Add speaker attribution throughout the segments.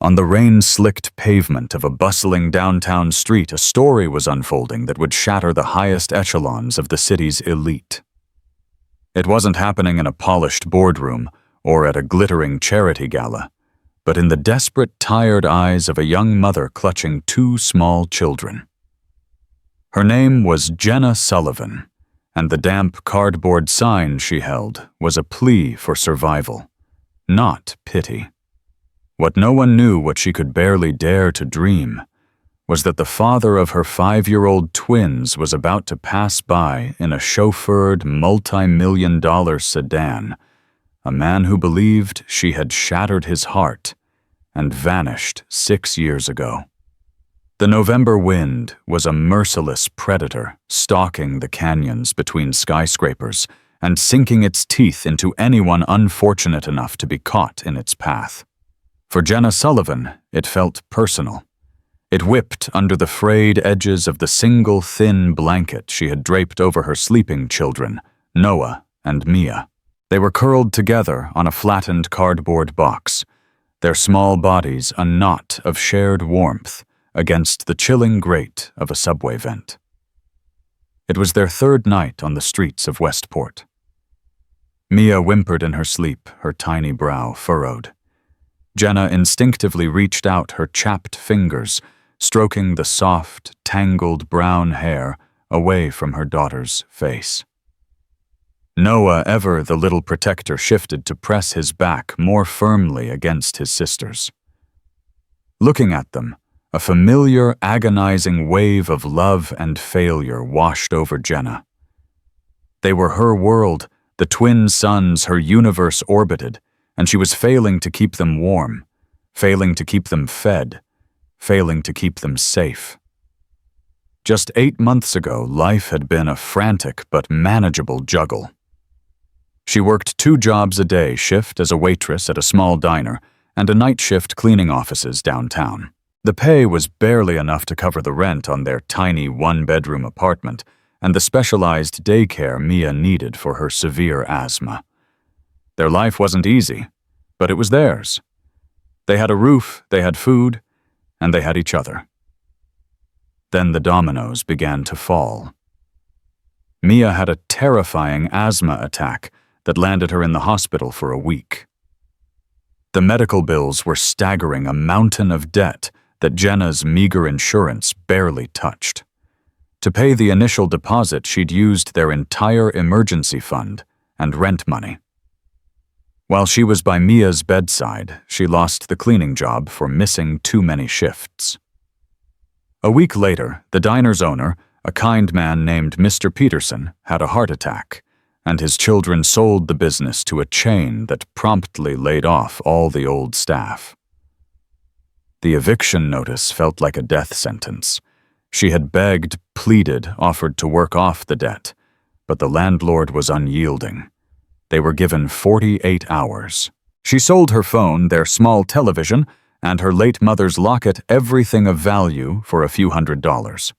Speaker 1: On the rain-slicked pavement of a bustling downtown street, a story was unfolding that would shatter the highest echelons of the city's elite. It wasn't happening in a polished boardroom or at a glittering charity gala, but in the desperate, tired eyes of a young mother clutching two small children. Her name was Jenna Sullivan, and the damp cardboard sign she held was a plea for survival, not pity. What no one knew, what she could barely dare to dream, was that the father of her 5-year-old twins was about to pass by in a chauffeured, multi-million-dollar sedan, a man who believed she had shattered his heart and vanished 6 years ago. The November wind was a merciless predator stalking the canyons between skyscrapers and sinking its teeth into anyone unfortunate enough to be caught in its path. For Jenna Sullivan, it felt personal. It whipped under the frayed edges of the single thin blanket she had draped over her sleeping children, Noah and Mia. They were curled together on a flattened cardboard box, their small bodies a knot of shared warmth against the chilling grate of a subway vent. It was their third night on the streets of Westport. Mia whimpered in her sleep, her tiny brow furrowed. Jenna instinctively reached out her chapped fingers, stroking the soft, tangled brown hair away from her daughter's face. Noah, ever the little protector, shifted to press his back more firmly against his sister's. Looking at them, a familiar, agonizing wave of love and failure washed over Jenna. They were her world, the twin suns her universe orbited, and she was failing to keep them warm, failing to keep them fed, failing to keep them safe. Just 8 months ago, life had been a frantic but manageable juggle. She worked 2 jobs a day shift as a waitress at a small diner and a night shift cleaning offices downtown. The pay was barely enough to cover the rent on their tiny 1-bedroom apartment and the specialized daycare Mia needed for her severe asthma. Their life wasn't easy, but it was theirs. They had a roof, they had food, and they had each other. Then the dominoes began to fall. Mia had a terrifying asthma attack that landed her in the hospital for a week. The medical bills were staggering, a mountain of debt that Jenna's meager insurance barely touched. To pay the initial deposit, she'd used their entire emergency fund and rent money. While she was by Mia's bedside, she lost the cleaning job for missing too many shifts. A week later, the diner's owner, a kind man named Mr. Peterson, had a heart attack, and his children sold the business to a chain that promptly laid off all the old staff. The eviction notice felt like a death sentence. She had begged, pleaded, offered to work off the debt, but the landlord was unyielding. They were given 48 hours. She sold her phone, their small television, and her late mother's locket, everything of value, for a few $100s.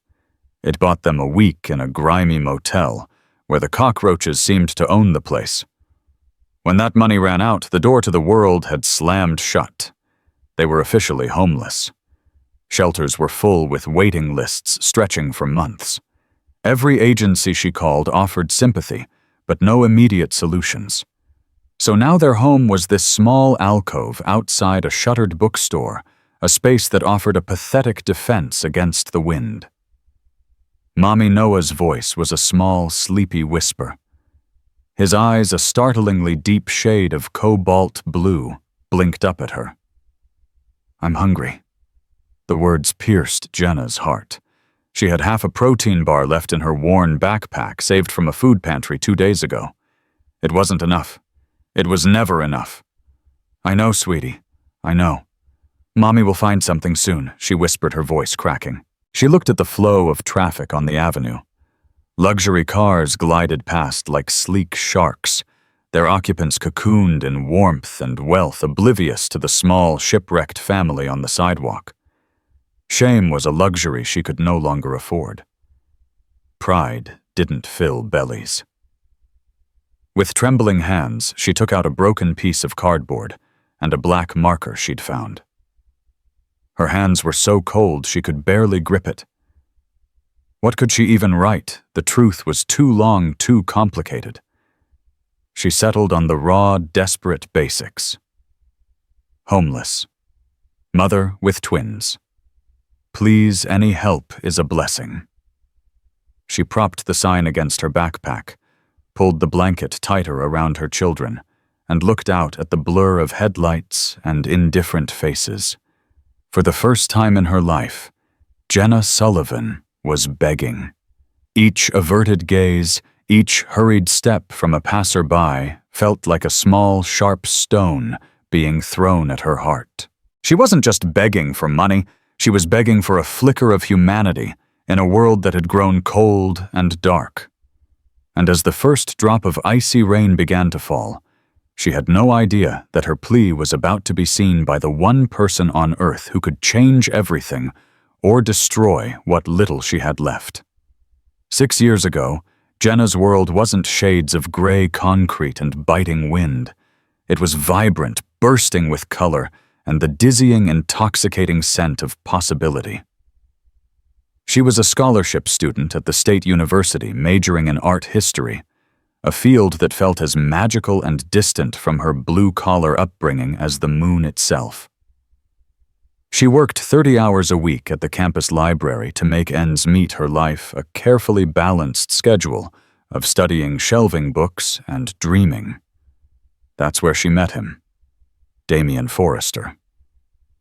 Speaker 1: It bought them a week in a grimy motel, where the cockroaches seemed to own the place. When that money ran out, the door to the world had slammed shut. They were officially homeless. Shelters were full with waiting lists stretching for months. Every agency she called offered sympathy, but no immediate solutions. So now their home was this small alcove outside a shuttered bookstore, a space that offered a pathetic defense against the wind. Mommy Noah's voice was a small, sleepy whisper. His eyes, a startlingly deep shade of cobalt blue, blinked up at her. "I'm hungry." The words pierced Jenna's heart. She had half a protein bar left in her worn backpack, saved from a food pantry 2 days ago. It wasn't enough. It was never enough. "I know, sweetie. I know. Mommy will find something soon," she whispered, her voice cracking. She looked at the flow of traffic on the avenue. Luxury cars glided past like sleek sharks, their occupants cocooned in warmth and wealth, oblivious to the small, shipwrecked family on the sidewalk. Shame was a luxury she could no longer afford. Pride didn't fill bellies. With trembling hands, she took out a broken piece of cardboard and a black marker she'd found. Her hands were so cold she could barely grip it. What could she even write? The truth was too long, too complicated. She settled on the raw, desperate basics. Homeless. Mother with twins. Please, any help is a blessing. She propped the sign against her backpack, pulled the blanket tighter around her children, and looked out at the blur of headlights and indifferent faces. For the first time in her life, Jenna Sullivan was begging. Each averted gaze, each hurried step from a passerby felt like a small, sharp stone being thrown at her heart. She wasn't just begging for money, she was begging for a flicker of humanity in a world that had grown cold and dark. And as the first drop of icy rain began to fall, she had no idea that her plea was about to be seen by the one person on earth who could change everything or destroy what little she had left. 6 years ago, Jenna's world wasn't shades of gray concrete and biting wind. It was vibrant, bursting with color, and the dizzying, intoxicating scent of possibility. She was a scholarship student at the State University majoring in art history, a field that felt as magical and distant from her blue-collar upbringing as the moon itself. She worked 30 hours a week at the campus library to make ends meet her life, a carefully balanced schedule of studying shelving books and dreaming. That's where she met him, Damien Forrester.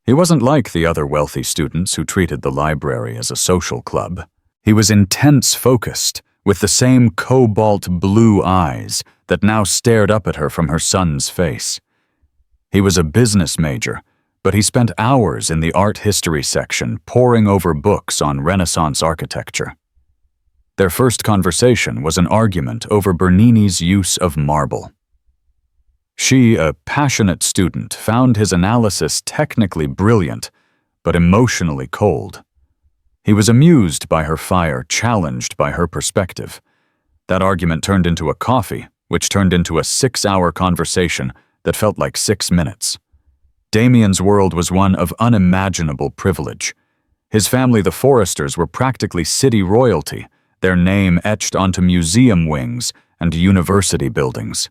Speaker 1: He wasn't like the other wealthy students who treated the library as a social club. He was intense focused, with the same cobalt blue eyes that now stared up at her from her son's face. He was a business major, but he spent hours in the art history section poring over books on Renaissance architecture. Their first conversation was an argument over Bernini's use of marble. She, a passionate student, found his analysis technically brilliant, but emotionally cold. He was amused by her fire, challenged by her perspective. That argument turned into a coffee, which turned into a 6-hour conversation that felt like 6 minutes. Damien's world was one of unimaginable privilege. His family, the Forresters, were practically city royalty, their name etched onto museum wings and university buildings.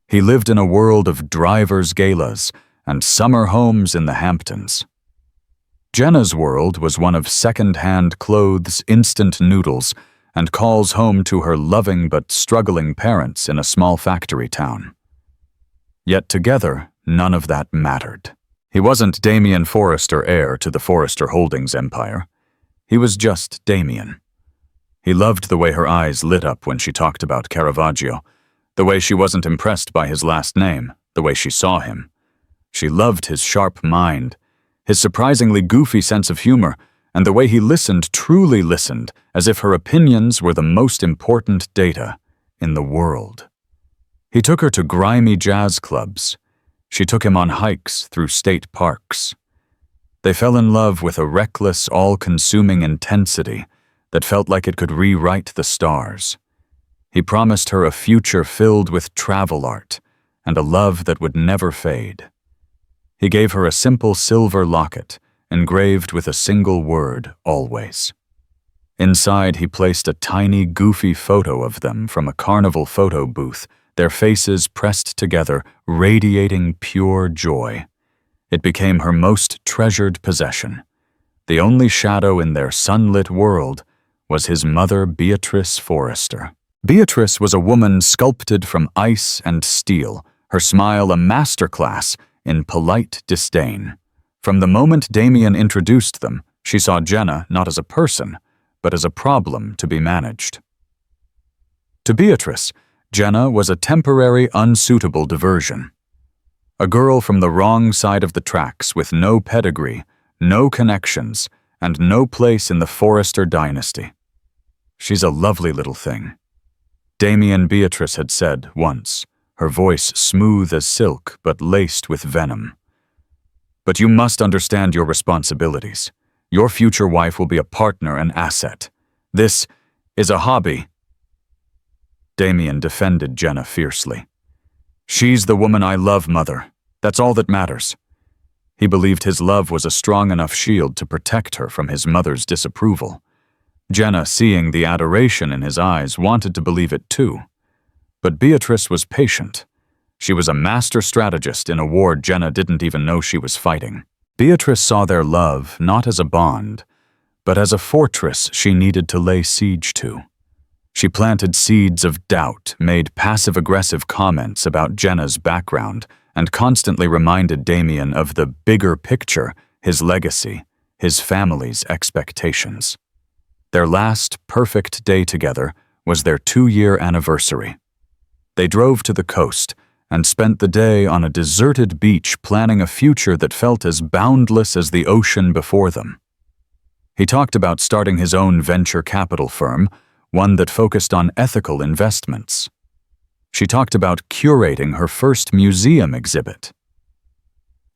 Speaker 1: He lived in a world of drivers' galas and summer homes in the Hamptons. Jenna's world was one of second-hand clothes, instant noodles, and calls home to her loving but struggling parents in a small factory town. Yet together, none of that mattered. He wasn't Damien Forrester, heir to the Forrester Holdings empire. He was just Damien. He loved the way her eyes lit up when she talked about Caravaggio, the way she wasn't impressed by his last name, the way she saw him. She loved his sharp mind, his surprisingly goofy sense of humor, and the way he listened, truly listened, as if her opinions were the most important data in the world. He took her to grimy jazz clubs. She took him on hikes through state parks. They fell in love with a reckless, all-consuming intensity that felt like it could rewrite the stars. He promised her a future filled with travel art and a love that would never fade. He gave her a simple silver locket, engraved with a single word, always. Inside, he placed a tiny, goofy photo of them from a carnival photo booth, their faces pressed together, radiating pure joy. It became her most treasured possession. The only shadow in their sunlit world was his mother, Beatrice Forrester. Beatrice was a woman sculpted from ice and steel, her smile a masterclass in polite disdain. From the moment Damien introduced them, she saw Jenna not as a person, but as a problem to be managed. To Beatrice, Jenna was a temporary, unsuitable diversion. A girl from the wrong side of the tracks with no pedigree, no connections, and no place in the Forrester dynasty. She's a lovely little thing. Damien, Beatrice had said once, her voice smooth as silk but laced with venom. But you must understand your responsibilities. Your future wife will be a partner and asset. This is a hobby. Damien defended Jenna fiercely. She's the woman I love, Mother. That's all that matters. He believed his love was a strong enough shield to protect her from his mother's disapproval. Jenna, seeing the adoration in his eyes, wanted to believe it too. But Beatrice was patient. She was a master strategist in a war Jenna didn't even know she was fighting. Beatrice saw their love not as a bond, but as a fortress she needed to lay siege to. She planted seeds of doubt, made passive-aggressive comments about Jenna's background, and constantly reminded Damien of the bigger picture, his legacy, his family's expectations. Their last perfect day together was their 2-year anniversary. They drove to the coast and spent the day on a deserted beach planning a future that felt as boundless as the ocean before them. He talked about starting his own venture capital firm, one that focused on ethical investments. She talked about curating her first museum exhibit.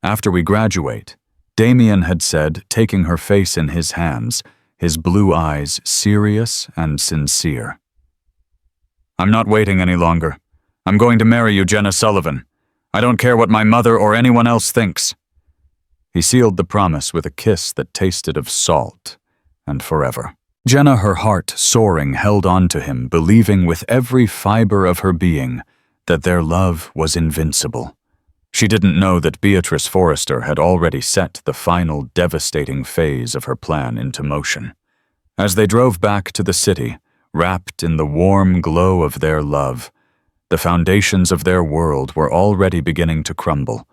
Speaker 1: "After we graduate," Damien had said, taking her face in his hands, his blue eyes serious and sincere. "I'm not waiting any longer. I'm going to marry you, Jenna Sullivan. I don't care what my mother or anyone else thinks." He sealed the promise with a kiss that tasted of salt and forever. Jenna, her heart soaring, held on to him, believing with every fiber of her being that their love was invincible. She didn't know that Beatrice Forrester had already set the final devastating phase of her plan into motion. As they drove back to the city, wrapped in the warm glow of their love, the foundations of their world were already beginning to crumble,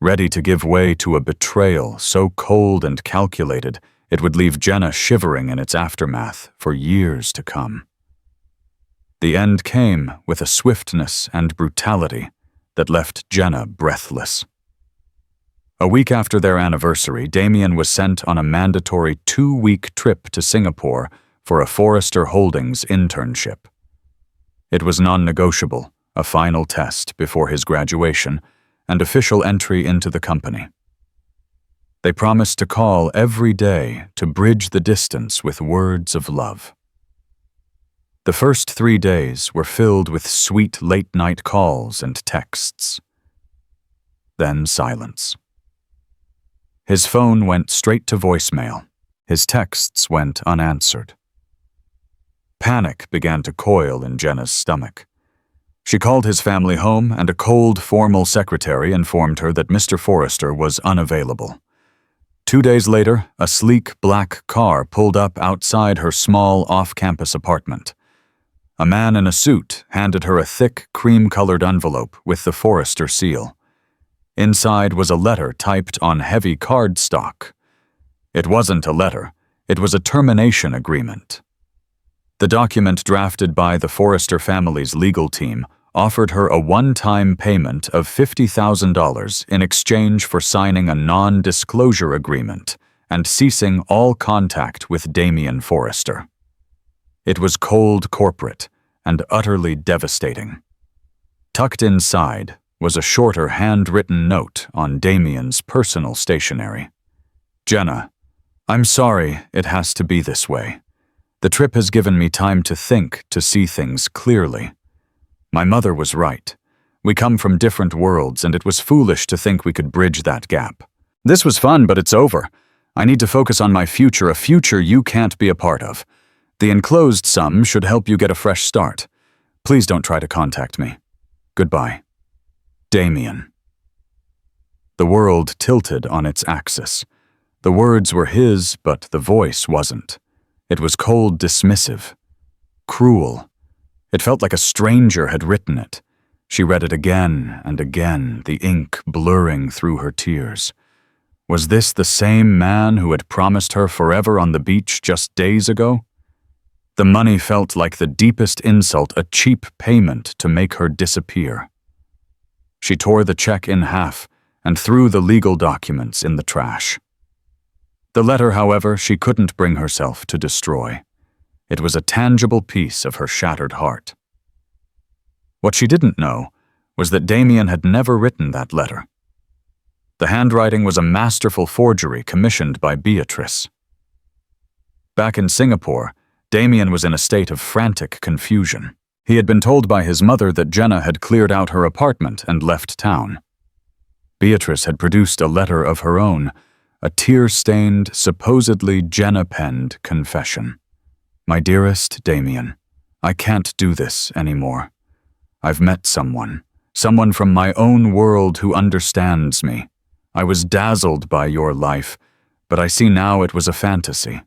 Speaker 1: ready to give way to a betrayal so cold and calculated it would leave Jenna shivering in its aftermath for years to come. The end came with a swiftness and brutality that left Jenna breathless. A week after their anniversary, Damien was sent on a mandatory 2-week trip to Singapore for a Forrester Holdings internship. It was non-negotiable, a final test before his graduation, and official entry into the company. They promised to call every day to bridge the distance with words of love. The first 3 days were filled with sweet late-night calls and texts. Then silence. His phone went straight to voicemail. His texts went unanswered. Panic began to coil in Jenna's stomach. She called his family home, and a cold, formal secretary informed her that Mr. Forrester was unavailable. 2 days later, a sleek black car pulled up outside her small off-campus apartment. A man in a suit handed her a thick, cream-colored envelope with the Forrester seal. Inside was a letter typed on heavy cardstock. It wasn't a letter, it was a termination agreement. The document, drafted by the Forrester family's legal team, offered her a one-time payment of $50,000 in exchange for signing a non-disclosure agreement and ceasing all contact with Damien Forrester. It was cold corporate and utterly devastating. Tucked inside was a shorter handwritten note on Damien's personal stationery. "Jenna, I'm sorry it has to be this way. The trip has given me time to think, to see things clearly. My mother was right. We come from different worlds, and it was foolish to think we could bridge that gap. This was fun, but it's over. I need to focus on my future, a future you can't be a part of. The enclosed sum should help you get a fresh start. Please don't try to contact me. Goodbye. Damien." The world tilted on its axis. The words were his, but the voice wasn't. It was cold, dismissive, cruel. It felt like a stranger had written it. She read it again and again, the ink blurring through her tears. Was this the same man who had promised her forever on the beach just days ago? The money felt like the deepest insult, a cheap payment to make her disappear. She tore the check in half and threw the legal documents in the trash. The letter, however, she couldn't bring herself to destroy. It was a tangible piece of her shattered heart. What she didn't know was that Damien had never written that letter. The handwriting was a masterful forgery commissioned by Beatrice. Back in Singapore, Damien was in a state of frantic confusion. He had been told by his mother that Jenna had cleared out her apartment and left town. Beatrice had produced a letter of her own, a tear-stained, supposedly Jenna-penned confession. My dearest Damien, I can't do this anymore. I've met someone from my own world who understands me. I was dazzled by your life, but I see now it was a fantasy.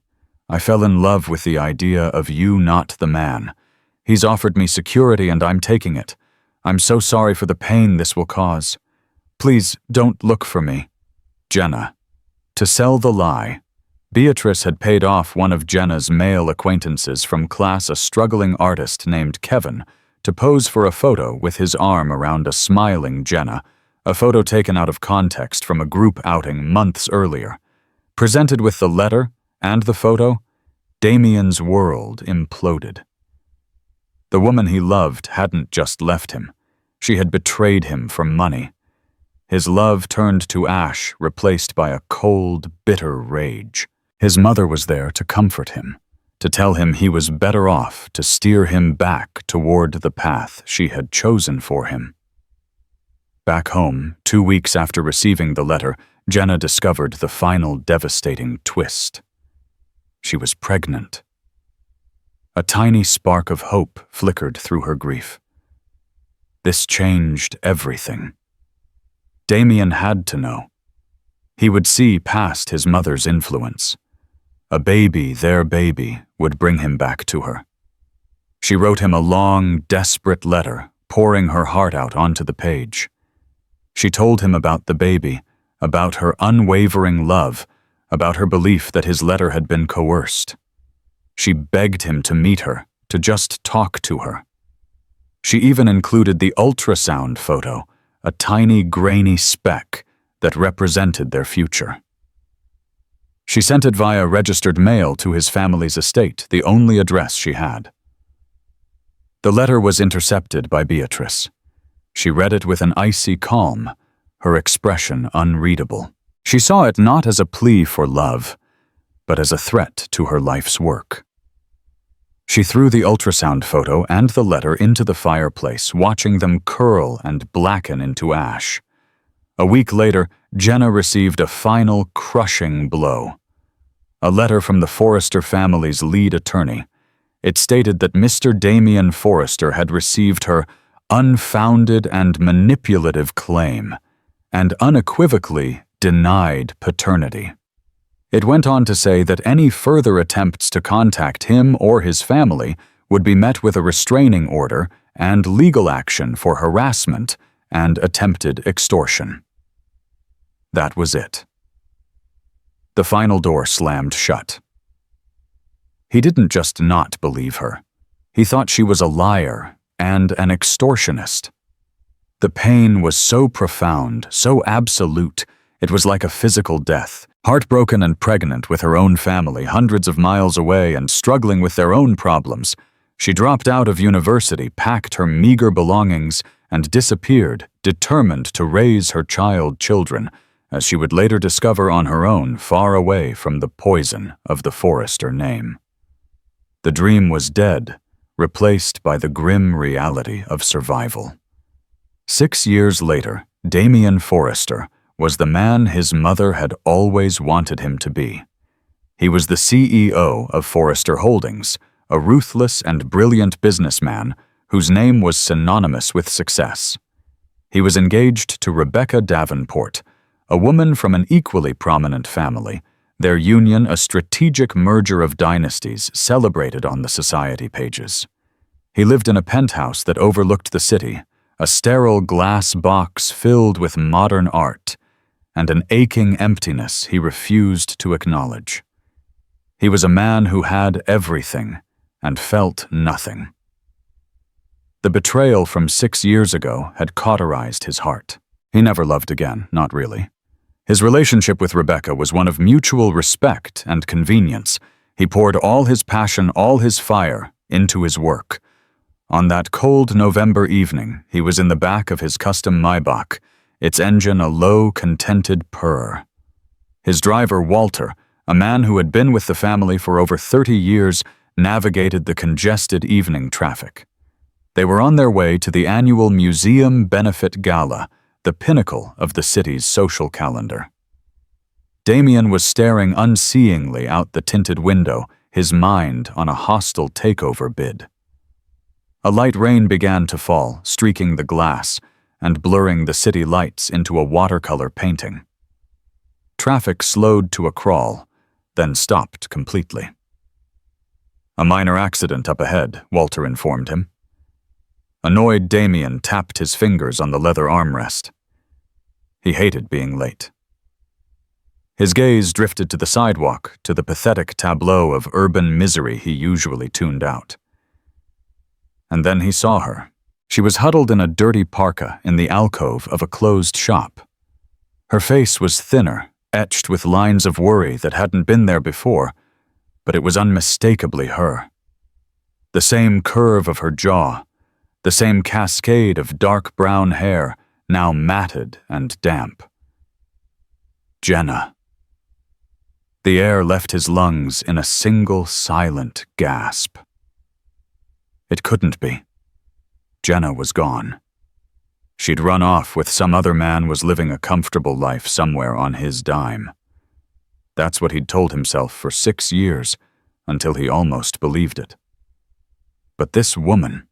Speaker 1: I fell in love with the idea of you not the man. He's offered me security and I'm taking it. I'm so sorry for the pain this will cause. Please don't look for me. Jenna. To sell the lie, Beatrice had paid off one of Jenna's male acquaintances from class, a struggling artist named Kevin, to pose for a photo with his arm around a smiling Jenna, a photo taken out of context from a group outing months earlier. Presented with the letter and the photo, Damien's world imploded. The woman he loved hadn't just left him. She had betrayed him for money. His love turned to ash, replaced by a cold, bitter rage. His mother was there to comfort him, to tell him he was better off, to steer him back toward the path she had chosen for him. Back home, 2 weeks after receiving the letter, Jenna discovered the final devastating twist. She was pregnant. A tiny spark of hope flickered through her grief. This changed everything. Damien had to know. He would see past his mother's influence. A baby, their baby, would bring him back to her. She wrote him a long, desperate letter, pouring her heart out onto the page. She told him about the baby, about her unwavering love, about her belief that his letter had been coerced. She begged him to meet her, to just talk to her. She even included the ultrasound photo, a tiny grainy speck that represented their future. She sent it via registered mail to his family's estate, the only address she had. The letter was intercepted by Beatrice. She read it with an icy calm, her expression unreadable. She saw it not as a plea for love, but as a threat to her life's work. She threw the ultrasound photo and the letter into the fireplace, watching them curl and blacken into ash. A week later, Jenna received a final crushing blow. A letter from the Forrester family's lead attorney. It stated that Mr. Damien Forrester had received her unfounded and manipulative claim and unequivocally denied paternity. It went on to say that any further attempts to contact him or his family would be met with a restraining order and legal action for harassment and attempted extortion. That was it. The final door slammed shut. He didn't just not believe her. He thought she was a liar and an extortionist. The pain was so profound, so absolute, it was like a physical death. Heartbroken and pregnant with her own family, hundreds of miles away and struggling with their own problems, she dropped out of university, packed her meager belongings, and disappeared, determined to raise her children, as she would later discover on her own, far away from the poison of the Forrester name. The dream was dead, replaced by the grim reality of survival. 6 years later, Damien Forrester was the man his mother had always wanted him to be. He was the CEO of Forrester Holdings, a ruthless and brilliant businessman whose name was synonymous with success. He was engaged to Rebecca Davenport, a woman from an equally prominent family, their union a strategic merger of dynasties celebrated on the society pages. He lived in a penthouse that overlooked the city, a sterile glass box filled with modern art, and an aching emptiness he refused to acknowledge. He was a man who had everything and felt nothing. The betrayal from 6 years ago had cauterized his heart. He never loved again, not really. His relationship with Rebecca was one of mutual respect and convenience. He poured all his passion, all his fire, into his work. On that cold November evening, he was in the back of his custom Maybach, its engine a low, contented purr. His driver, Walter, a man who had been with the family for over 30 years, navigated the congested evening traffic. They were on their way to the annual museum benefit gala, the pinnacle of the city's social calendar. Damien was staring unseeingly out the tinted window, his mind on a hostile takeover bid. A light rain began to fall, streaking the glass and blurring the city lights into a watercolor painting. Traffic slowed to a crawl, then stopped completely. A minor accident up ahead, Walter informed him. Annoyed, Damien tapped his fingers on the leather armrest. He hated being late. His gaze drifted to the sidewalk, to the pathetic tableau of urban misery he usually tuned out. And then he saw her. She was huddled in a dirty parka in the alcove of a closed shop. Her face was thinner, etched with lines of worry that hadn't been there before, but it was unmistakably her. The same curve of her jaw, the same cascade of dark brown hair, now matted and damp. Jenna. The air left his lungs in a single silent gasp. It couldn't be. Jenna was gone. She'd run off with some other man, was living a comfortable life somewhere on his dime. That's what he'd told himself for 6 years, until he almost believed it. But this woman,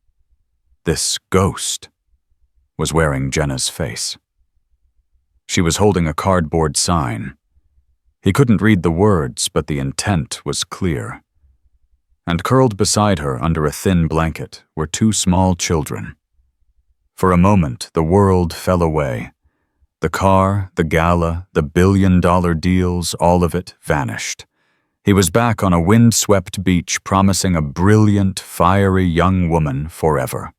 Speaker 1: this ghost, was wearing Jenna's face. She was holding a cardboard sign. He couldn't read the words, but the intent was clear. And curled beside her under a thin blanket were 2 small children. For a moment, the world fell away. The car, the gala, the billion-dollar deals, all of it vanished. He was back on a wind-swept beach, promising a brilliant, fiery young woman forever.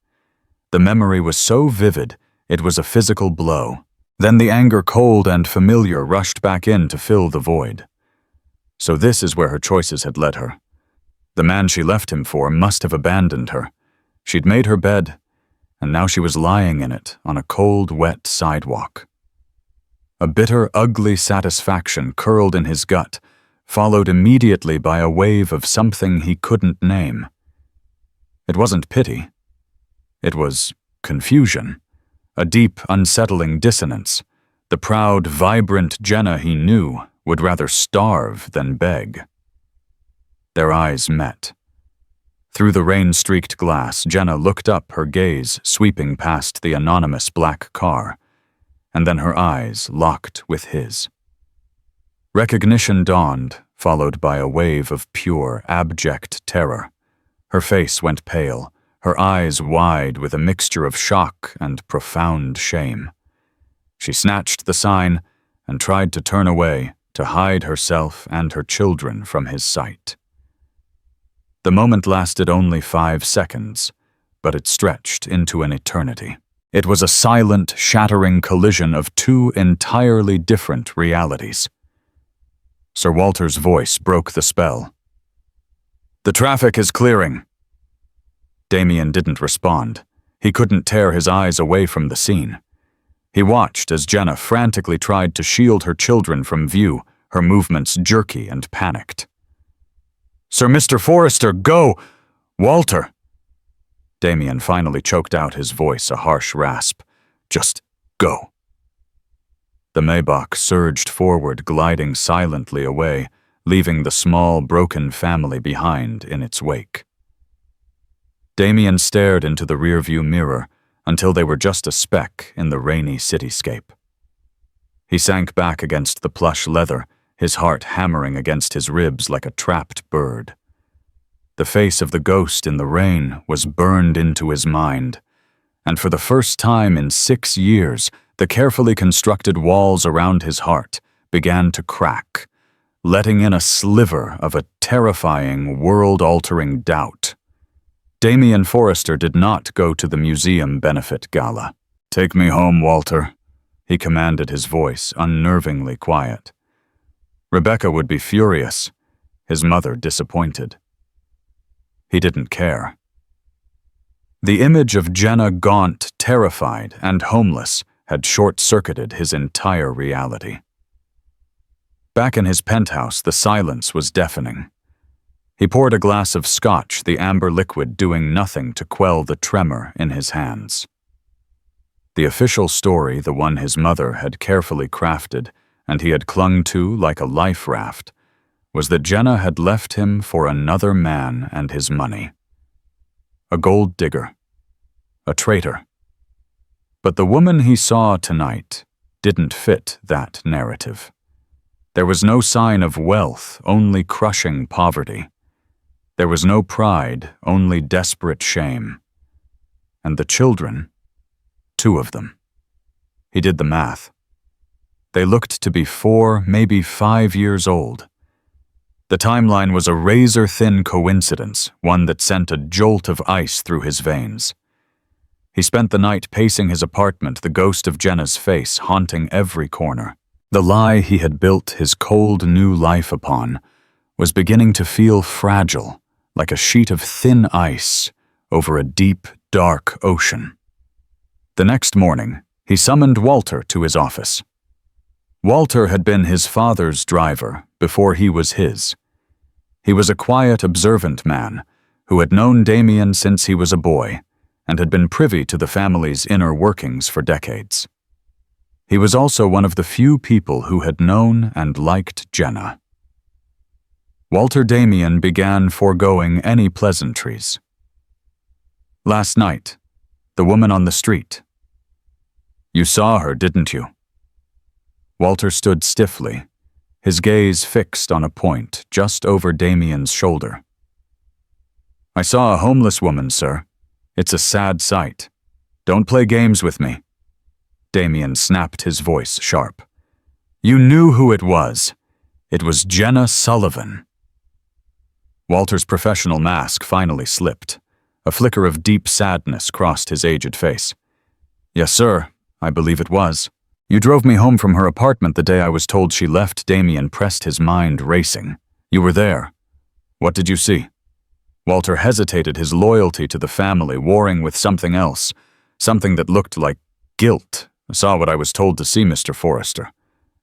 Speaker 1: The memory was so vivid, it was a physical blow. Then the anger, cold and familiar, rushed back in to fill the void. So this is where her choices had led her. The man she left him for must have abandoned her. She'd made her bed, and now she was lying in it on a cold, wet sidewalk. A bitter, ugly satisfaction curled in his gut, followed immediately by a wave of something he couldn't name. It wasn't pity. It was confusion. A deep, unsettling dissonance. The proud, vibrant Jenna he knew would rather starve than beg. Their eyes met. Through the rain-streaked glass, Jenna looked up, her gaze sweeping past the anonymous black car, and then her eyes locked with his. Recognition dawned, followed by a wave of pure, abject terror. Her face went pale, her eyes wide with a mixture of shock and profound shame. She snatched the sign and tried to turn away, to hide herself and her children from his sight. The moment lasted only 5 seconds, but it stretched into an eternity. It was a silent, shattering collision of 2 entirely different realities. Sir Walter's voice broke the spell. "The traffic is clearing." Damien didn't respond. He couldn't tear his eyes away from the scene. He watched as Jenna frantically tried to shield her children from view, her movements jerky and panicked. "Sir Mr. Forrester, go! Walter!" Damien finally choked out, his voice a harsh rasp. "Just go." The Maybach surged forward, gliding silently away, leaving the small, broken family behind in its wake. Damien stared into the rearview mirror until they were just a speck in the rainy cityscape. He sank back against the plush leather, his heart hammering against his ribs like a trapped bird. The face of the ghost in the rain was burned into his mind, and for the first time in 6 years, the carefully constructed walls around his heart began to crack, letting in a sliver of a terrifying, world-altering doubt. Damien Forrester did not go to the museum benefit gala. "Take me home, Walter," he commanded, his voice unnervingly quiet. Rebecca would be furious, his mother disappointed. He didn't care. The image of Jenna gaunt, terrified, and homeless had short-circuited his entire reality. Back in his penthouse, the silence was deafening. He poured a glass of scotch, the amber liquid doing nothing to quell the tremor in his hands. The official story, the one his mother had carefully crafted and he had clung to like a life raft, was that Jenna had left him for another man and his money. A gold digger. A traitor. But the woman he saw tonight didn't fit that narrative. There was no sign of wealth, only crushing poverty. There was no pride, only desperate shame. And the children, 2 of them. He did the math. They looked to be 4, maybe 5 years old. The timeline was a razor-thin coincidence, one that sent a jolt of ice through his veins. He spent the night pacing his apartment, the ghost of Jenna's face haunting every corner. The lie he had built his cold new life upon was beginning to feel fragile, like a sheet of thin ice over a deep, dark ocean. The next morning, he summoned Walter to his office. Walter had been his father's driver before he was his. He was a quiet, observant man who had known Damien since he was a boy and had been privy to the family's inner workings for decades. He was also one of the few people who had known and liked Jenna. Walter Damien began foregoing any pleasantries. Last night, the woman on the street. You saw her, didn't you? Walter stood stiffly, his gaze fixed on a point just over Damien's shoulder. I saw a homeless woman, sir. It's a sad sight. Don't play games with me. Damien snapped, his voice sharp. You knew who it was. It was Jenna Sullivan. Walter's professional mask finally slipped. A flicker of deep sadness crossed his aged face. Yes, sir, I believe it was. You drove me home from her apartment the day I was told she left. Damien pressed, his mind racing. You were there. What did you see? Walter hesitated, his loyalty to the family warring with something else, something that looked like guilt. I saw what I was told to see, Mr. Forrester.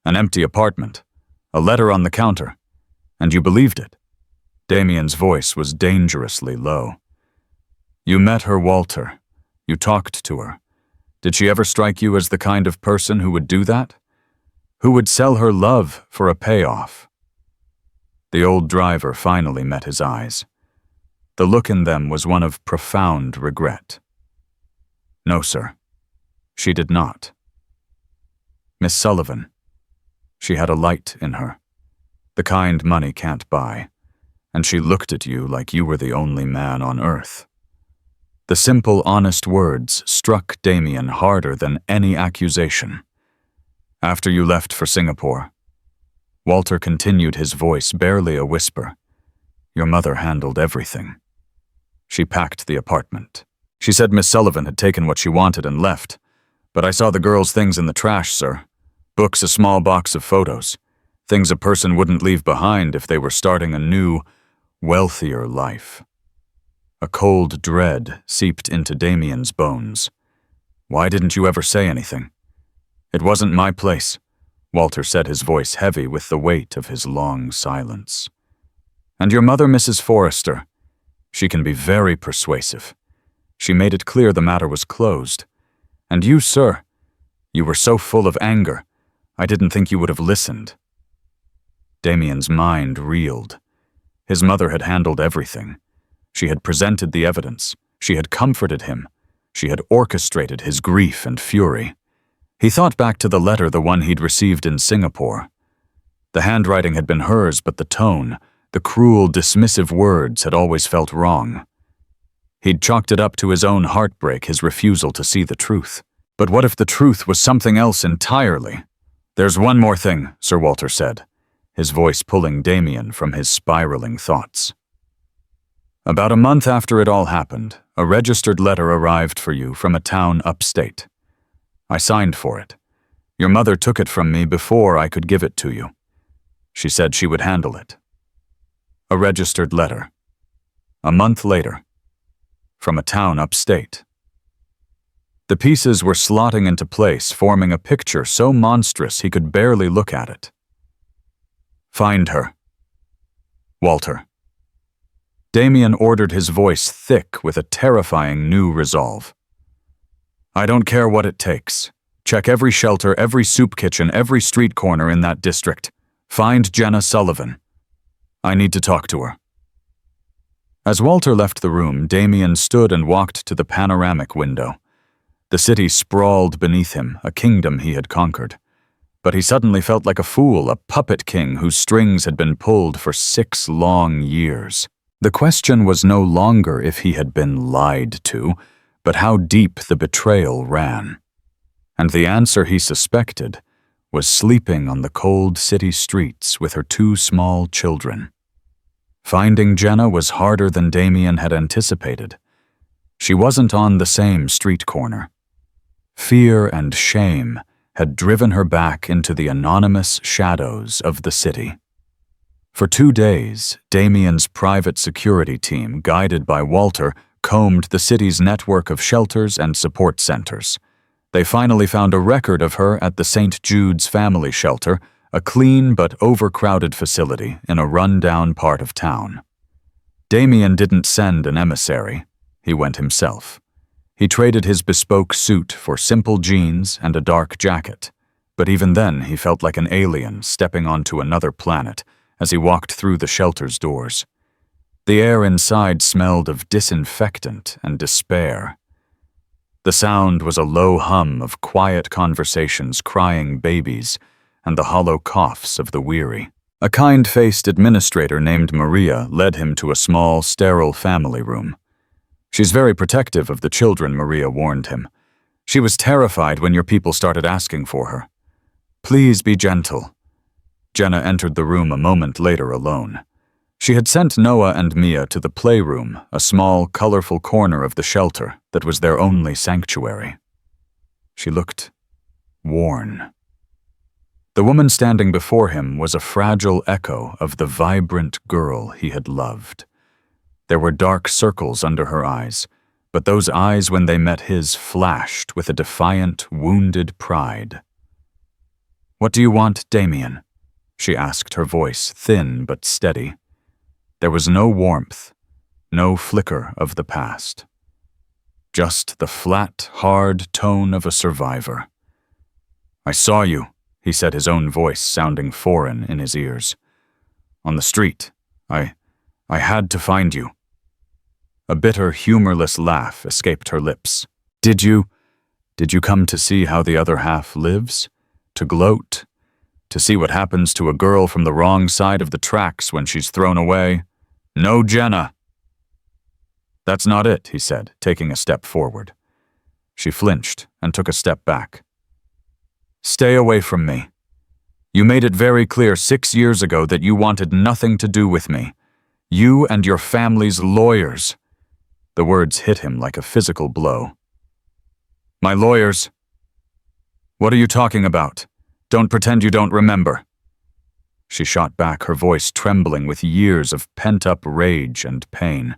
Speaker 1: An empty apartment, a letter on the counter. And you believed it. Damien's voice was dangerously low. You met her, Walter. You talked to her. Did she ever strike you as the kind of person who would do that? Who would sell her love for a payoff? The old driver finally met his eyes. The look in them was one of profound regret. No, sir. She did not. Miss Sullivan. She had a light in her, the kind money can't buy, and she looked at you like you were the only man on earth. The simple, honest words struck Damien harder than any accusation. After you left for Singapore, Walter continued, his voice barely a whisper. Your mother handled everything. She packed the apartment. She said Miss Sullivan had taken what she wanted and left, but I saw the girl's things in the trash, sir. Books, a small box of photos. Things a person wouldn't leave behind if they were starting a new, wealthier life. A cold dread seeped into Damien's bones. Why didn't you ever say anything? It wasn't my place, Walter said, his voice heavy with the weight of his long silence. And your mother, Mrs. Forrester, she can be very persuasive. She made it clear the matter was closed. And you, sir, you were so full of anger, I didn't think you would have listened. Damien's mind reeled. His mother had handled everything. She had presented the evidence. She had comforted him. She had orchestrated his grief and fury. He thought back to the letter, the one he'd received in Singapore. The handwriting had been hers, but the tone, the cruel, dismissive words had always felt wrong. He'd chalked it up to his own heartbreak, his refusal to see the truth. But what if the truth was something else entirely? There's one more thing, Sir Walter said, his voice pulling Damien from his spiraling thoughts. About a month after it all happened, a registered letter arrived for you from a town upstate. I signed for it. Your mother took it from me before I could give it to you. She said she would handle it. A registered letter. A month later. From a town upstate. The pieces were slotting into place, forming a picture so monstrous he could barely look at it. Find her. Walter. Damien ordered, his voice thick with a terrifying new resolve. I don't care what it takes. Check every shelter, every soup kitchen, every street corner in that district. Find Jenna Sullivan. I need to talk to her." As Walter left the room, Damien stood and walked to the panoramic window. The city sprawled beneath him, a kingdom he had conquered. But he suddenly felt like a fool, a puppet king whose strings had been pulled for 6 long years. The question was no longer if he had been lied to, but how deep the betrayal ran. And the answer he suspected was sleeping on the cold city streets with her 2 small children. Finding Jenna was harder than Damien had anticipated. She wasn't on the same street corner. Fear and shame had driven her back into the anonymous shadows of the city. For 2 days, Damien's private security team, guided by Walter, combed the city's network of shelters and support centers. They finally found a record of her at the St. Jude's Family Shelter, a clean but overcrowded facility in a run-down part of town. Damien didn't send an emissary. He went himself. He traded his bespoke suit for simple jeans and a dark jacket, but even then he felt like an alien stepping onto another planet as he walked through the shelter's doors. The air inside smelled of disinfectant and despair. The sound was a low hum of quiet conversations, crying babies, and the hollow coughs of the weary. A kind-faced administrator named Maria led him to a small, sterile family room. "She's very protective of the children," Maria warned him. "She was terrified when your people started asking for her. Please be gentle." Jenna entered the room a moment later alone. She had sent Noah and Mia to the playroom, a small, colorful corner of the shelter that was their only sanctuary. She looked worn. The woman standing before him was a fragile echo of the vibrant girl he had loved. There were dark circles under her eyes, but those eyes, when they met his, flashed with a defiant, wounded pride. "What do you want, Damien?" she asked, her voice thin but steady. There was no warmth, no flicker of the past. Just the flat, hard tone of a survivor. "I saw you," he said, his own voice sounding foreign in his ears. "On the street. I had to find you." A bitter, humorless laugh escaped her lips. Did you come to see how the other half lives? To gloat? To see what happens to a girl from the wrong side of the tracks when she's thrown away? No, Jenna." "That's not it," he said, taking a step forward. She flinched and took a step back. "Stay away from me. You made it very clear 6 years ago that you wanted nothing to do with me. You and your family's lawyers." The words hit him like a physical blow. "My lawyers? What are you talking about? Don't pretend you don't remember." She shot back, her voice trembling with years of pent-up rage and pain.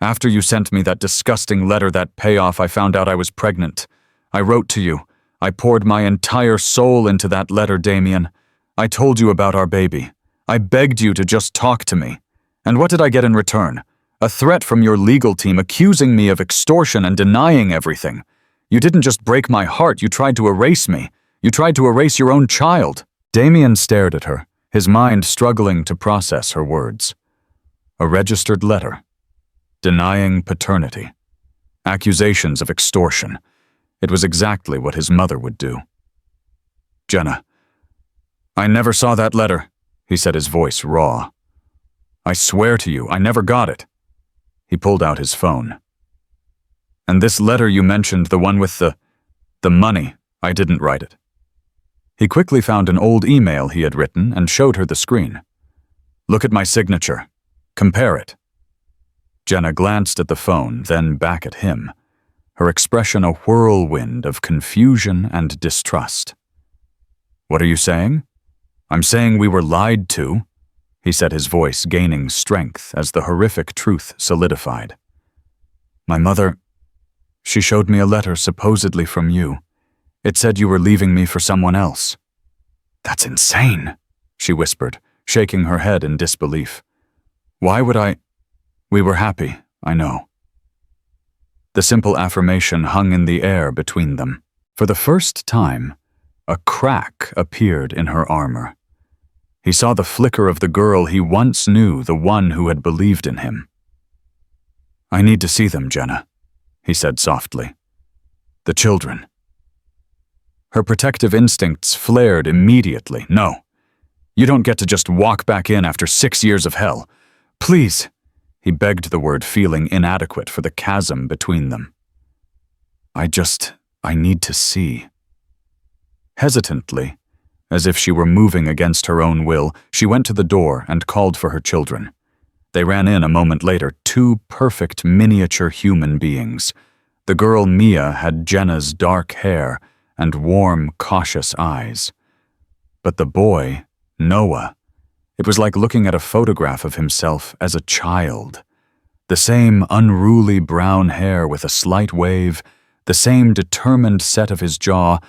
Speaker 1: "After you sent me that disgusting letter, that payoff, I found out I was pregnant. I wrote to you. I poured my entire soul into that letter, Damien. I told you about our baby. I begged you to just talk to me. And what did I get in return? A threat from your legal team accusing me of extortion and denying everything. You didn't just break my heart, you tried to erase me. You tried to erase your own child." Damien stared at her, his mind struggling to process her words. A registered letter. Denying paternity. Accusations of extortion. It was exactly what his mother would do. "Jenna, I never saw that letter," he said, his voice raw. "I swear to you, I never got it." He pulled out his phone. "And this letter you mentioned, the one with the money, I didn't write it." He quickly found an old email he had written and showed her the screen. "Look at my signature. Compare it." Jenna glanced at the phone, then back at him, her expression a whirlwind of confusion and distrust. "What are you saying?" "I'm saying we were lied to," he said, his voice gaining strength as the horrific truth solidified. "My mother, she showed me a letter supposedly from you. It said you were leaving me for someone else." "That's insane," she whispered, shaking her head in disbelief. "Why would I? We were happy, I know." The simple affirmation hung in the air between them. For the first time, a crack appeared in her armor. He saw the flicker of the girl he once knew, the one who had believed in him. "I need to see them, Jenna," he said softly. "The children." Her protective instincts flared immediately. "No, you don't get to just walk back in after 6 years of hell. Please," he begged the word, feeling inadequate for the chasm between them. I need to see." Hesitantly, as if she were moving against her own will, she went to the door and called for her children. They ran in a moment later, 2 perfect miniature human beings. The girl Mia had Jenna's dark hair and warm, cautious eyes. But the boy, Noah, it was like looking at a photograph of himself as a child. The same unruly brown hair with a slight wave, the same determined set of his jaw,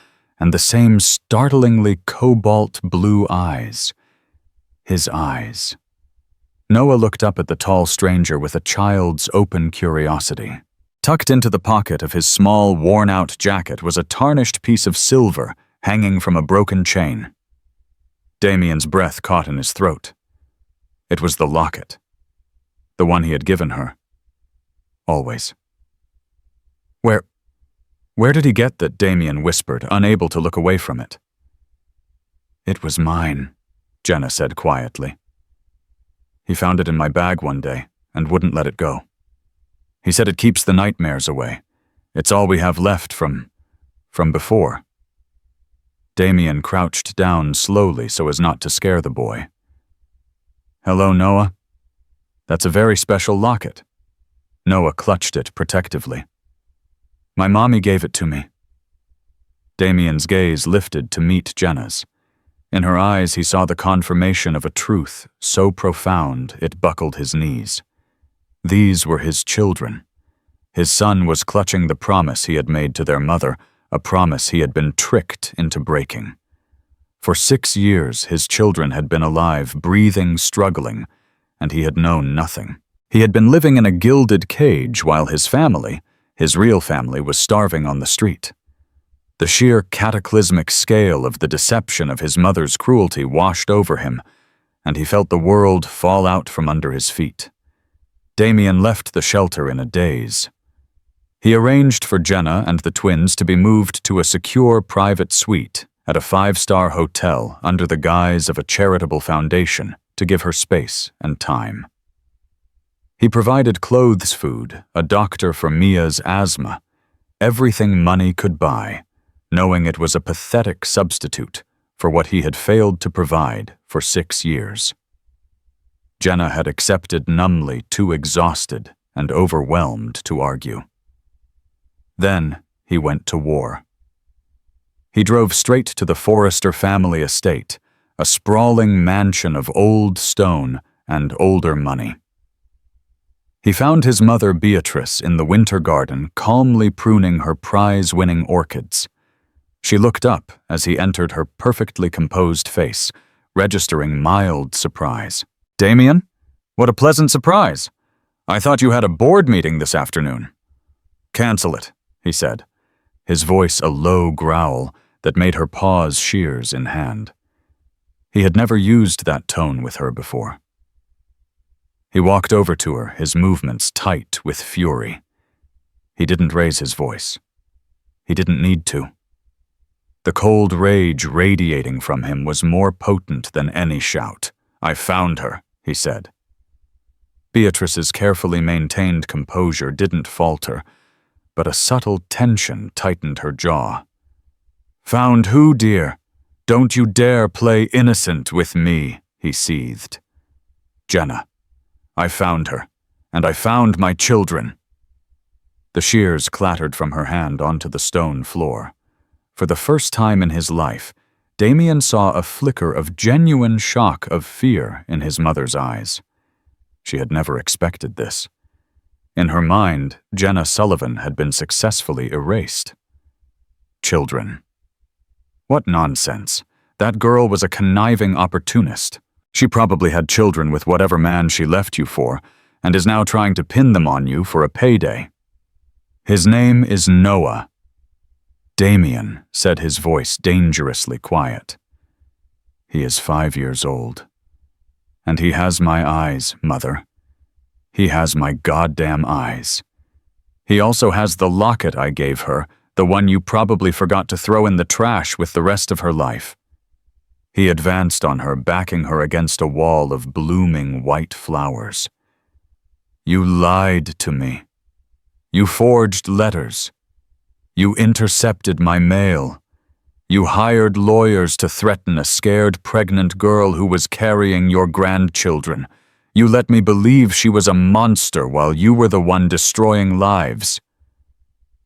Speaker 1: and the same startlingly cobalt blue eyes. His eyes. Noah looked up at the tall stranger with a child's open curiosity. Tucked into the pocket of his small, worn-out jacket was a tarnished piece of silver hanging from a broken chain. Damien's breath caught in his throat. It was the locket. The one he had given her. Always. Where did he get that? Damien whispered, unable to look away from it. "It was mine," Jenna said quietly. "He found it in my bag one day and wouldn't let it go. He said it keeps the nightmares away. It's all we have left from before." Damien crouched down slowly so as not to scare the boy. "Hello, Noah. That's a very special locket." Noah clutched it protectively. "My mommy gave it to me." Damien's gaze lifted to meet Jenna's. In her eyes he saw the confirmation of a truth so profound it buckled his knees. These were his children. His son was clutching the promise he had made to their mother, a promise he had been tricked into breaking. For 6 years his children had been alive, breathing, struggling, and he had known nothing. He had been living in a gilded cage while his real family, was starving on the street. The sheer cataclysmic scale of the deception of his mother's cruelty washed over him, and he felt the world fall out from under his feet. Damien left the shelter in a daze. He arranged for Jenna and the twins to be moved to a secure private suite at a 5-star hotel under the guise of a charitable foundation to give her space and time. He provided clothes, food, a doctor for Mia's asthma, everything money could buy, knowing it was a pathetic substitute for what he had failed to provide for 6 years. Jenna had accepted numbly, too exhausted and overwhelmed to argue. Then he went to war. He drove straight to the Forrester family estate, a sprawling mansion of old stone and older money. He found his mother Beatrice in the winter garden, calmly pruning her prize-winning orchids. She looked up as he entered her perfectly composed face, registering mild surprise. "Damien? What a pleasant surprise. I thought you had a board meeting this afternoon." "Cancel it," he said, his voice a low growl that made her pause, shears in hand. He had never used that tone with her before. He walked over to her, his movements tight with fury. He didn't raise his voice. He didn't need to. The cold rage radiating from him was more potent than any shout. "I found her," he said. Beatrice's carefully maintained composure didn't falter, but a subtle tension tightened her jaw. "Found who, dear? Don't you dare play innocent with me," he seethed. "Jenna. I found her, and I found my children." The shears clattered from her hand onto the stone floor. For the first time in his life, Damien saw a flicker of genuine shock of fear in his mother's eyes. She had never expected this. In her mind, Jenna Sullivan had been successfully erased. Children. What nonsense. That girl was a conniving opportunist. She probably had children with whatever man she left you for, and is now trying to pin them on you for a payday. His name is Noah." "Damien," said his voice dangerously quiet. "He is 5 years old. And he has my eyes, Mother. He has my goddamn eyes. He also has the locket I gave her, the one you probably forgot to throw in the trash with the rest of her life." He advanced on her, backing her against a wall of blooming white flowers. "You lied to me. You forged letters. You intercepted my mail. You hired lawyers to threaten a scared pregnant girl who was carrying your grandchildren. You let me believe she was a monster while you were the one destroying lives."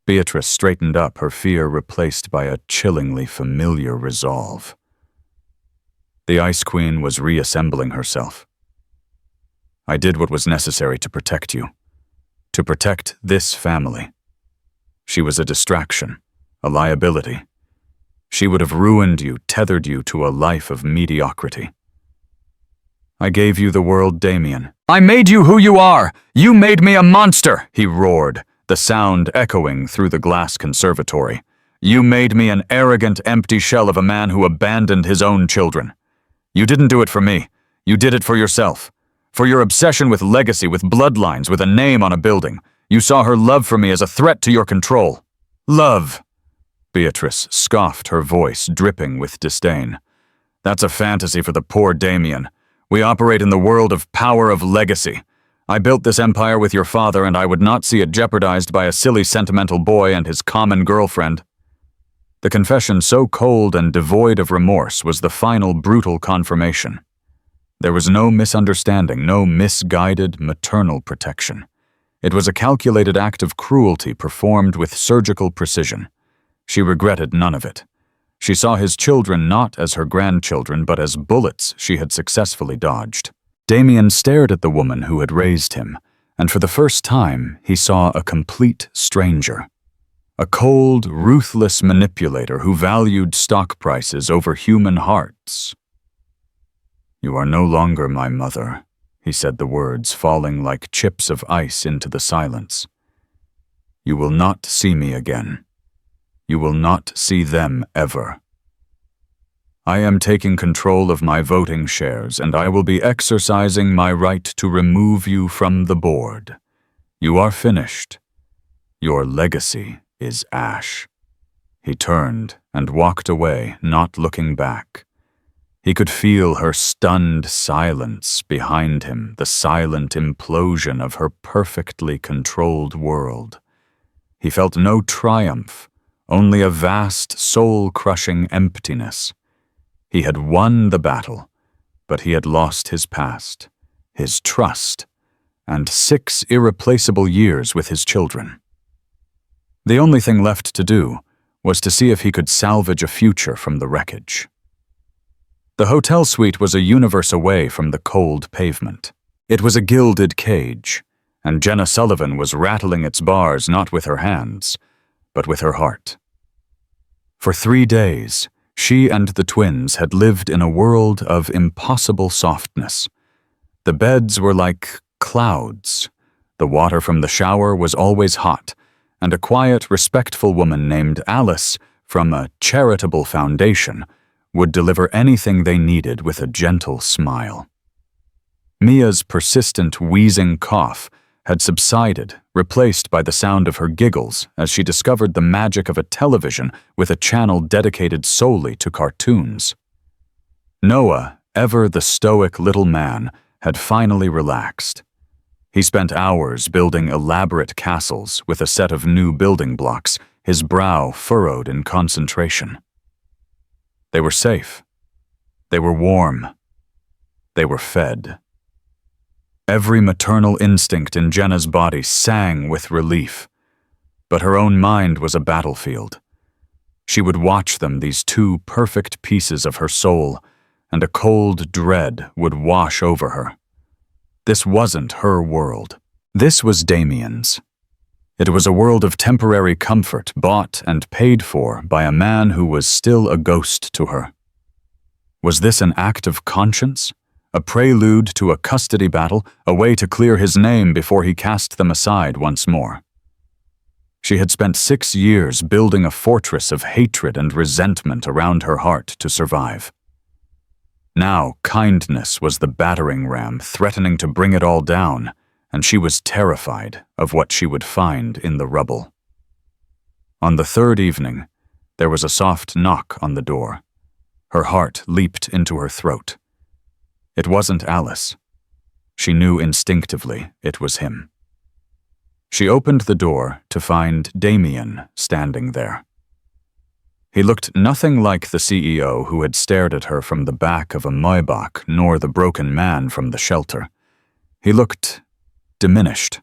Speaker 1: Beatrice straightened up, her fear replaced by a chillingly familiar resolve. The Ice Queen was reassembling herself. "I did what was necessary to protect you. To protect this family. She was a distraction, a liability. She would have ruined you, tethered you to a life of mediocrity. I gave you the world, Damien. I made you who you are! You made me a monster!" he roared, the sound echoing through the glass conservatory. "You made me an arrogant, empty shell of a man who abandoned his own children. You didn't do it for me. You did it for yourself. For your obsession with legacy, with bloodlines, with a name on a building. You saw her love for me as a threat to your control." "Love," Beatrice scoffed, her voice dripping with disdain. "That's a fantasy for the poor Damien. We operate in the world of power of legacy. I built this empire with your father, and I would not see it jeopardized by a silly sentimental boy and his common girlfriend." The confession, so cold and devoid of remorse, was the final brutal confirmation. There was no misunderstanding, no misguided maternal protection. It was a calculated act of cruelty performed with surgical precision. She regretted none of it. She saw his children not as her grandchildren, but as bullets she had successfully dodged. Damien stared at the woman who had raised him, and for the first time he saw a complete stranger. A cold, ruthless manipulator who valued stock prices over human hearts. "You are no longer my mother," he said, the words falling like chips of ice into the silence. "You will not see me again. You will not see them ever. I am taking control of my voting shares, and I will be exercising my right to remove you from the board. You are finished. Your legacy is ash." He turned and walked away, not looking back. He could feel her stunned silence behind him, the silent implosion of her perfectly controlled world. He felt no triumph, only a vast, soul-crushing emptiness. He had won the battle, but he had lost his past, his trust, and 6 irreplaceable years with his children. The only thing left to do was to see if he could salvage a future from the wreckage. The hotel suite was a universe away from the cold pavement. It was a gilded cage, and Jenna Sullivan was rattling its bars not with her hands, but with her heart. For 3 days, she and the twins had lived in a world of impossible softness. The beds were like clouds. The water from the shower was always hot, and a quiet, respectful woman named Alice from a charitable foundation would deliver anything they needed with a gentle smile. Mia's persistent wheezing cough had subsided, replaced by the sound of her giggles as she discovered the magic of a television with a channel dedicated solely to cartoons. Noah, ever the stoic little man, had finally relaxed. He spent hours building elaborate castles with a set of new building blocks, his brow furrowed in concentration. They were safe. They were warm. They were fed. Every maternal instinct in Jenna's body sang with relief, but her own mind was a battlefield. She would watch them, these 2 perfect pieces of her soul, and a cold dread would wash over her. This wasn't her world. This was Damien's. It was a world of temporary comfort bought and paid for by a man who was still a ghost to her. Was this an act of conscience? A prelude to a custody battle, a way to clear his name before he cast them aside once more? She had spent 6 years building a fortress of hatred and resentment around her heart to survive. Now, kindness was the battering ram threatening to bring it all down, and she was terrified of what she would find in the rubble. On the third evening, there was a soft knock on the door. Her heart leaped into her throat. It wasn't Alice. She knew instinctively it was him. She opened the door to find Damien standing there. He looked nothing like the CEO who had stared at her from the back of a Maybach, nor the broken man from the shelter. He looked diminished.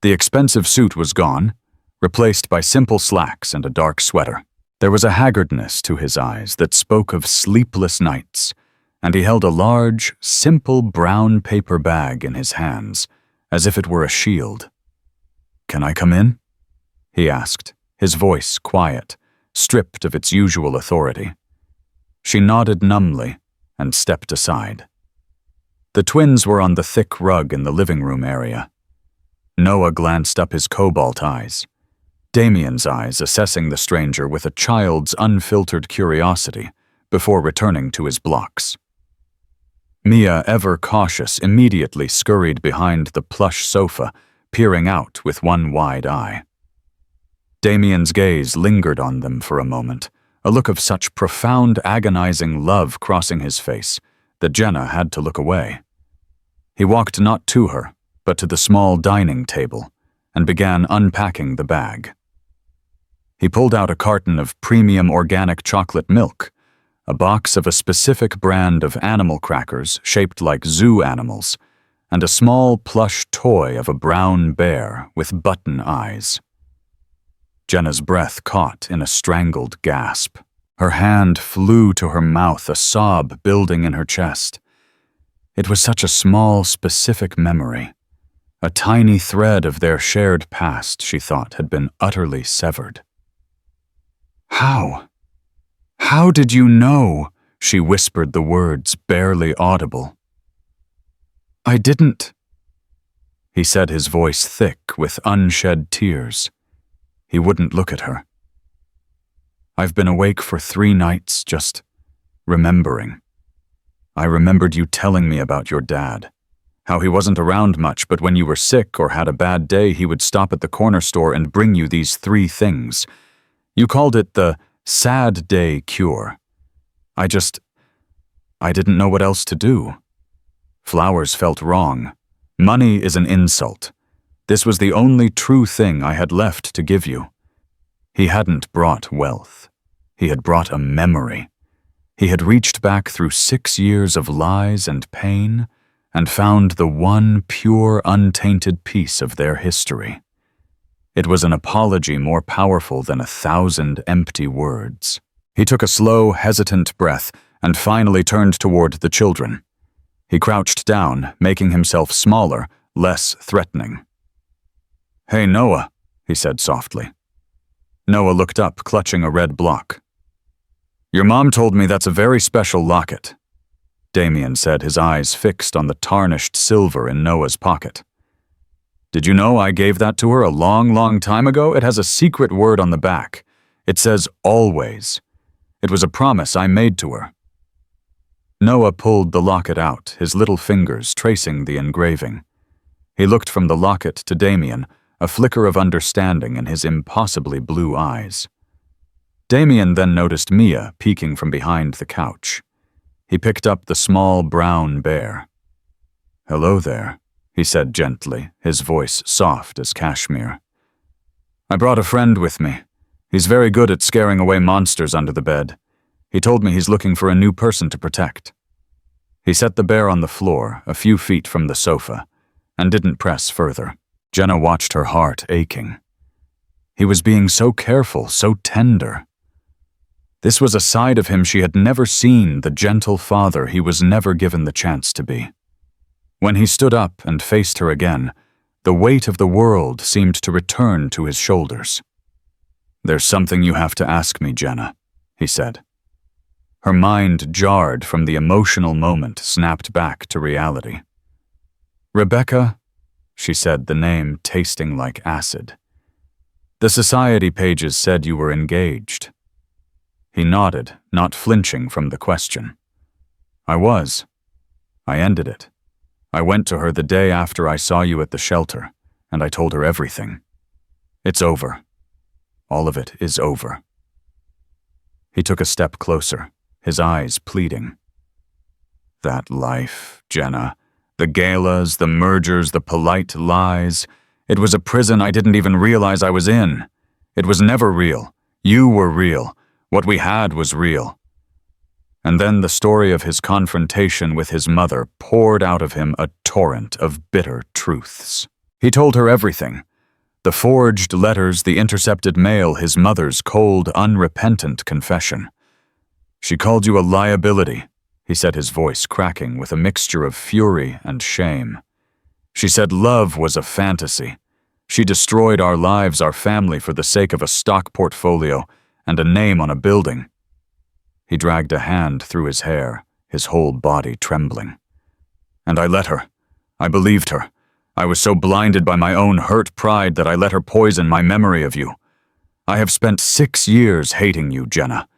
Speaker 1: The expensive suit was gone, replaced by simple slacks and a dark sweater. There was a haggardness to his eyes that spoke of sleepless nights, and he held a large, simple brown paper bag in his hands, as if it were a shield. "Can I come in?" he asked, his voice quiet, stripped of its usual authority. She nodded numbly and stepped aside. The twins were on the thick rug in the living room area. Noah glanced up his cobalt eyes, Damien's eyes assessing the stranger with a child's unfiltered curiosity before returning to his blocks. Mia, ever cautious, immediately scurried behind the plush sofa, peering out with one wide eye. Damien's gaze lingered on them for a moment, a look of such profound, agonizing love crossing his face that Jenna had to look away. He walked not to her, but to the small dining table, and began unpacking the bag. He pulled out a carton of premium organic chocolate milk, a box of a specific brand of animal crackers shaped like zoo animals, and a small plush toy of a brown bear with button eyes. Jenna's breath caught in a strangled gasp. Her hand flew to her mouth, a sob building in her chest. It was such a small, specific memory. A tiny thread of their shared past, she thought, had been utterly severed. "How? How did you know?" She whispered the words, barely audible. "I didn't," he said, his voice thick with unshed tears. He wouldn't look at her. "I've been awake for 3 nights, just remembering. I remembered you telling me about your dad, how he wasn't around much, but when you were sick or had a bad day, he would stop at the corner store and bring you these 3 things. You called it the sad day cure. I didn't know what else to do. Flowers felt wrong. Money is an insult. This was the only true thing I had left to give you." He hadn't brought wealth. He had brought a memory. He had reached back through 6 years of lies and pain and found the one pure, untainted piece of their history. It was an apology more powerful than 1,000 empty words. He took a slow, hesitant breath and finally turned toward the children. He crouched down, making himself smaller, less threatening. "Hey, Noah," he said softly. Noah looked up, clutching a red block. "Your mom told me that's a very special locket," Damien said, his eyes fixed on the tarnished silver in Noah's pocket. "Did you know I gave that to her a long, long time ago? It has a secret word on the back. It says always. It was a promise I made to her." Noah pulled the locket out, his little fingers tracing the engraving. He looked from the locket to Damien, a flicker of understanding in his impossibly blue eyes. Damien then noticed Mia peeking from behind the couch. He picked up the small brown bear. "Hello there," he said gently, his voice soft as cashmere. "I brought a friend with me. He's very good at scaring away monsters under the bed. He told me he's looking for a new person to protect." He set the bear on the floor, a few feet from the sofa, and didn't press further. Jenna watched her heart aching. He was being so careful, so tender. This was a side of him she had never seen, the gentle father he was never given the chance to be. When he stood up and faced her again, the weight of the world seemed to return to his shoulders. "There's something you have to ask me, Jenna," he said. Her mind, jarred from the emotional moment, snapped back to reality. "Rebecca," she said, the name tasting like acid. The society pages said you were engaged. He nodded, not flinching from the question. I was. I ended it. I went to her the day after I saw you at the shelter, and I told her everything. It's over. All of it is over. He took a step closer, his eyes pleading. That life, Jenna. The galas, the mergers, the polite lies. It was a prison I didn't even realize I was in. It was never real. You were real. What we had was real. And then the story of his confrontation with his mother poured out of him a torrent of bitter truths. He told her everything. The forged letters, the intercepted mail, his mother's cold, unrepentant confession. She called you a liability, he said, his voice cracking with a mixture of fury and shame. She said love was a fantasy. She destroyed our lives, our family, for the sake of a stock portfolio and a name on a building. He dragged a hand through his hair, his whole body trembling. And I let her. I believed her. I was so blinded by my own hurt pride that I let her poison my memory of you. I have spent 6 years hating you, Jenna,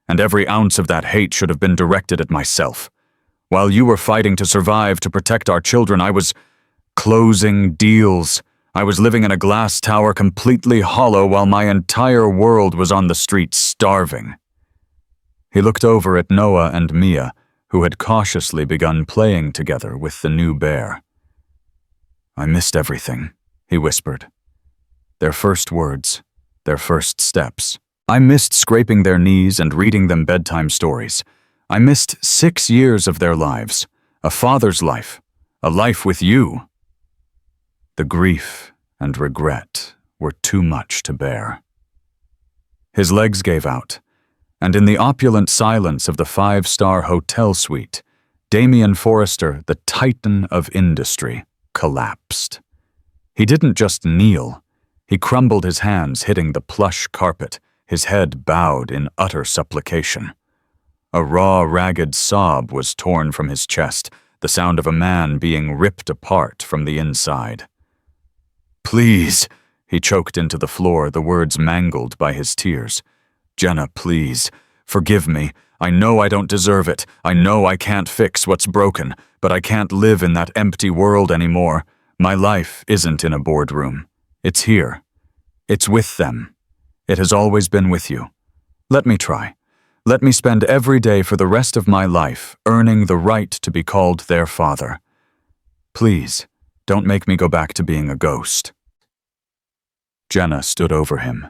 Speaker 1: and every ounce of that hate should have been directed at myself. While you were fighting to survive, to protect our children, I was closing deals. I was living in a glass tower completely hollow while my entire world was on the street starving. He looked over at Noah and Mia, who had cautiously begun playing together with the new bear. I missed everything, he whispered. Their first words, their first steps. I missed scraping their knees and reading them bedtime stories. I missed 6 years of their lives, a father's life, a life with you. The grief and regret were too much to bear. His legs gave out, and in the opulent silence of the 5-star hotel suite, Damian Forrester, the titan of industry, collapsed. He didn't just kneel. He crumbled his hands, hitting the plush carpet, his head bowed in utter supplication. A raw, ragged sob was torn from his chest, the sound of a man being ripped apart from the inside. Please, he choked into the floor, the words mangled by his tears. Jenna, please, forgive me. I know I don't deserve it. I know I can't fix what's broken, but I can't live in that empty world anymore. My life isn't in a boardroom. It's here. It's with them. It has always been with you. Let me try. Let me spend every day for the rest of my life earning the right to be called their father. Please, don't make me go back to being a ghost. Jenna stood over him,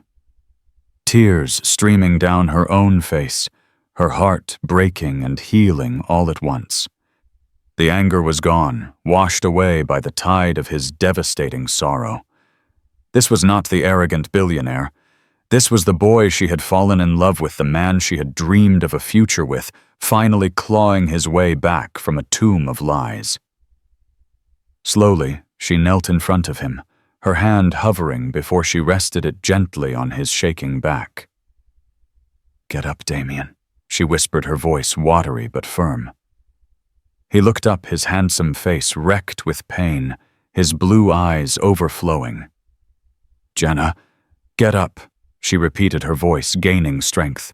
Speaker 1: tears streaming down her own face, her heart breaking and healing all at once. The anger was gone, washed away by the tide of his devastating sorrow. This was not the arrogant billionaire. This was the boy she had fallen in love with, the man she had dreamed of a future with, finally clawing his way back from a tomb of lies. Slowly, she knelt in front of him, her hand hovering before she rested it gently on his shaking back. Get up, Damian, she whispered, her voice watery but firm. He looked up, his handsome face wrecked with pain, his blue eyes overflowing. Jenna, get up, she repeated, her voice gaining strength.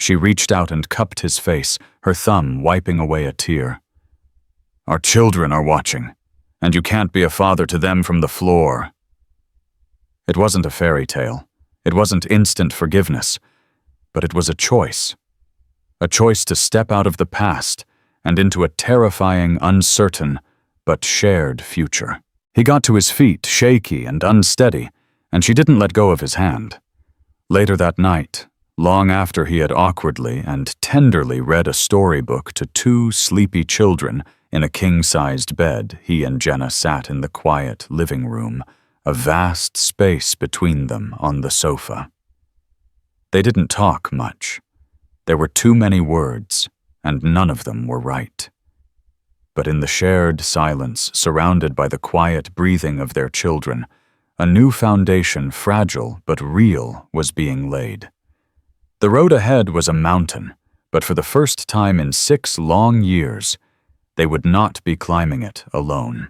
Speaker 1: She reached out and cupped his face, her thumb wiping away a tear. Our children are watching, and you can't be a father to them from the floor. It wasn't a fairy tale. It wasn't instant forgiveness, but it was a choice to step out of the past and into a terrifying, uncertain, but shared future. He got to his feet, shaky and unsteady, and she didn't let go of his hand. Later that night, long after he had awkwardly and tenderly read a storybook to 2 sleepy children in a king-sized bed, he and Jenna sat in the quiet living room, a vast space between them on the sofa. They didn't talk much. There were too many words, and none of them were right. But in the shared silence, surrounded by the quiet breathing of their children, a new foundation, fragile but real, was being laid. The road ahead was a mountain, but for the first time in 6 long years, they would not be climbing it alone.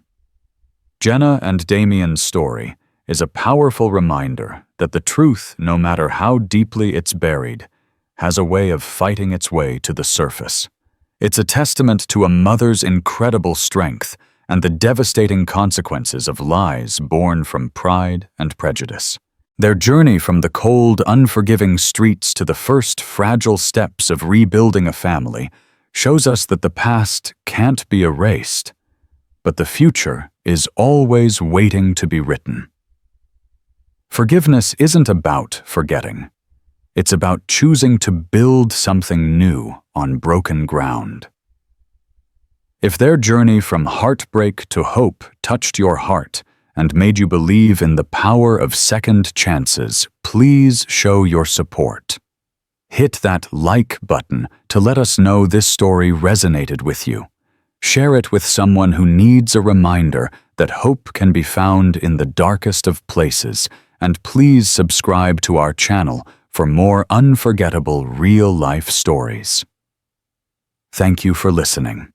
Speaker 1: Jenna and Damian's story, is a powerful reminder that the truth, no matter how deeply it's buried, has a way of fighting its way to the surface. It's a testament to a mother's incredible strength and the devastating consequences of lies born from pride and prejudice. Their journey from the cold, unforgiving streets to the first fragile steps of rebuilding a family shows us that the past can't be erased, but the future is always waiting to be written. Forgiveness isn't about forgetting. It's about choosing to build something new on broken ground. If their journey from heartbreak to hope touched your heart and made you believe in the power of second chances, please show your support. Hit that like button to let us know this story resonated with you. Share it with someone who needs a reminder that hope can be found in the darkest of places, and please subscribe to our channel for more unforgettable real-life stories. Thank you for listening.